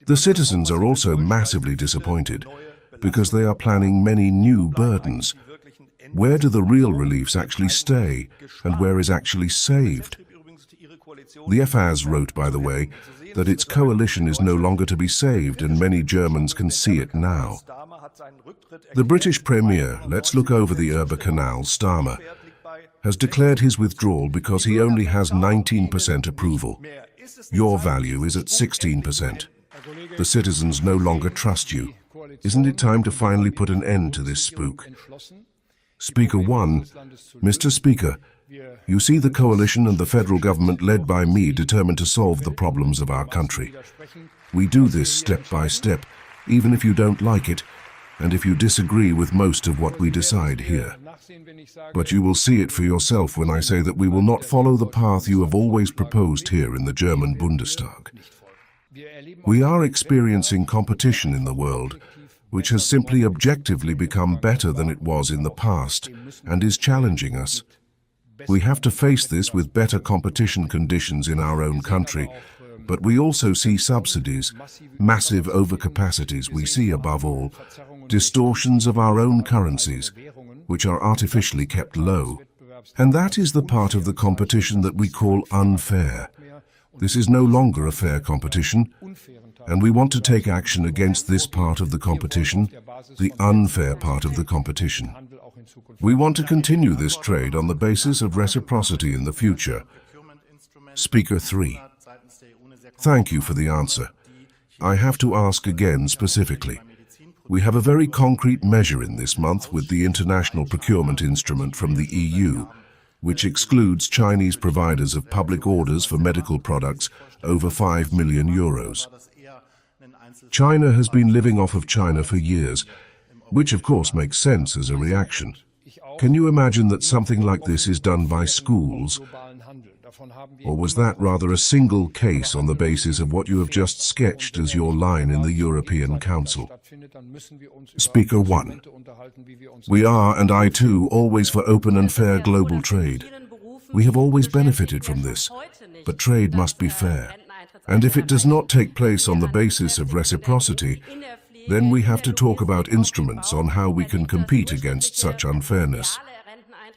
The citizens are also massively disappointed because they are planning many new burdens. Where do the real reliefs actually stay, and where is actually saved? The FAZ wrote, by the way, that its coalition is no longer to be saved, and many Germans can see it now. The British Premier, let's look over the Elbe Canal, Starmer, has declared his withdrawal because he only has 19% approval. Your value is at 16%. The citizens no longer trust you. Isn't it time to finally put an end to this spook? Speaker 1, Mr. Speaker, you see the coalition and the federal government led by me determined to solve the problems of our country. We do this step by step, even if you don't like it, and if you disagree with most of what we decide here. But you will see it for yourself when I say that we will not follow the path you have always proposed here in the German Bundestag. We are experiencing competition in the world, which has simply objectively become better than it was in the past and is challenging us. We have to face this with better competition conditions in our own country, but we also see subsidies, massive overcapacities. We see, above all, distortions of our own currencies, which are artificially kept low. And that is the part of the competition that we call unfair. This is no longer a fair competition, and we want to take action against this part of the competition, the unfair part of the competition. We want to continue this trade on the basis of reciprocity in the future. Speaker 3. Thank you for the answer. I have to ask again specifically. We have a very concrete measure in this month with the International Procurement Instrument from the EU, which excludes Chinese providers of public orders for medical products over 5 million euros. China has been living off of China for years, which of course makes sense as a reaction. Can you imagine that something like this is done by schools? Or was that rather a single case on the basis of what you have just sketched as your line in the European Council? Speaker 1. We are, and I too, always for open and fair global trade. We have always benefited from this, but trade must be fair. And if it does not take place on the basis of reciprocity, then we have to talk about instruments on how we can compete against such unfairness.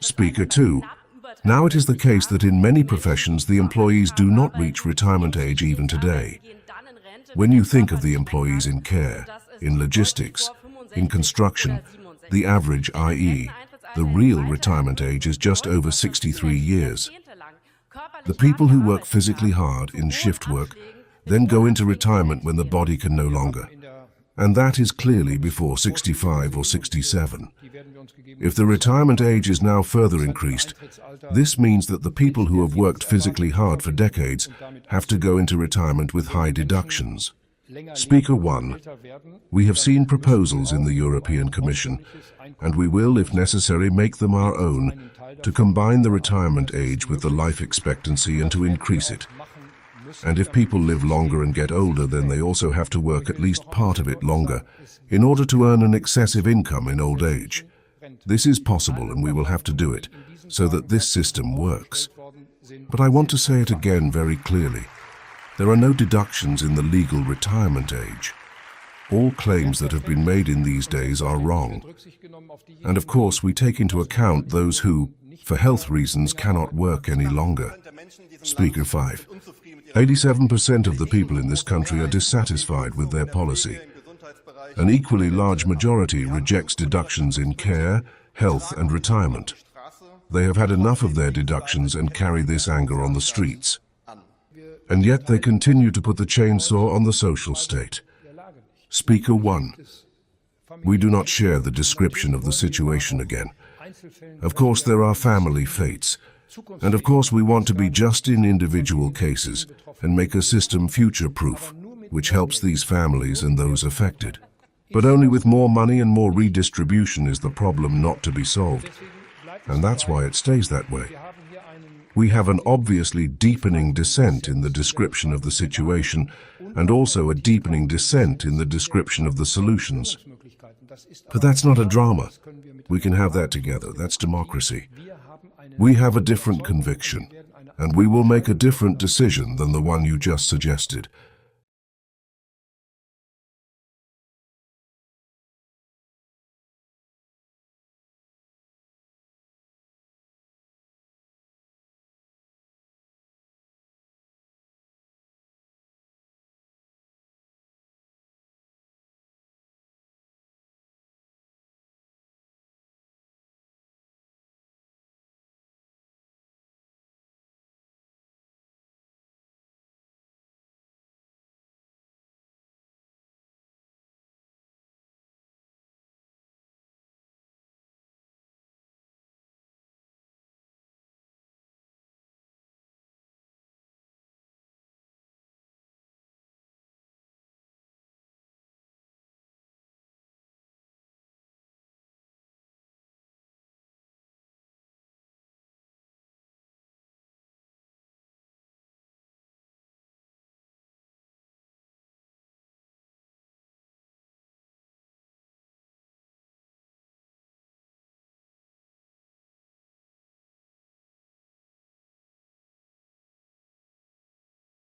Speaker 2. Now it is the case that in many professions the employees do not reach retirement age even today. When you think of the employees in care, in logistics, in construction, the average, i.e., the real retirement age is just over 63 years. The people who work physically hard in shift work then go into retirement when the body can no longer. And that is clearly before 65 or 67. If the retirement age is now further increased, this means that the people who have worked physically hard for decades have to go into retirement with high deductions. Speaker 1, we have seen proposals in the European Commission, and we will, if necessary, make them our own, to combine the retirement age with the life expectancy and to increase it. And if people live longer and get older, then they also have to work at least part of it longer in order to earn an excessive income in old age. This is possible, and we will have to do it, so that this system works. But I want to say it again very clearly. There are no deductions in the legal retirement age. All claims that have been made in these days are wrong. And of course, we take into account those who, for health reasons, cannot work any longer. Speaker 5. 87% of the people in this country are dissatisfied with their policy. An equally large majority rejects deductions in care, health and retirement. They have had enough of their deductions and carry this anger on the streets. And yet they continue to put the chainsaw on the social state. Speaker 1. We do not share the description of the situation again. Of course, there are family fates. And of course, we want to be just in individual cases and make a system future-proof, which helps these families and those affected. But only with more money and more redistribution is the problem not to be solved. And that's why it stays that way. We have an obviously deepening dissent in the description of the situation, and also a deepening dissent in the description of the solutions. But that's not a drama. We can have that together. That's democracy. We have a different conviction, and we will make a different decision than the one you just suggested.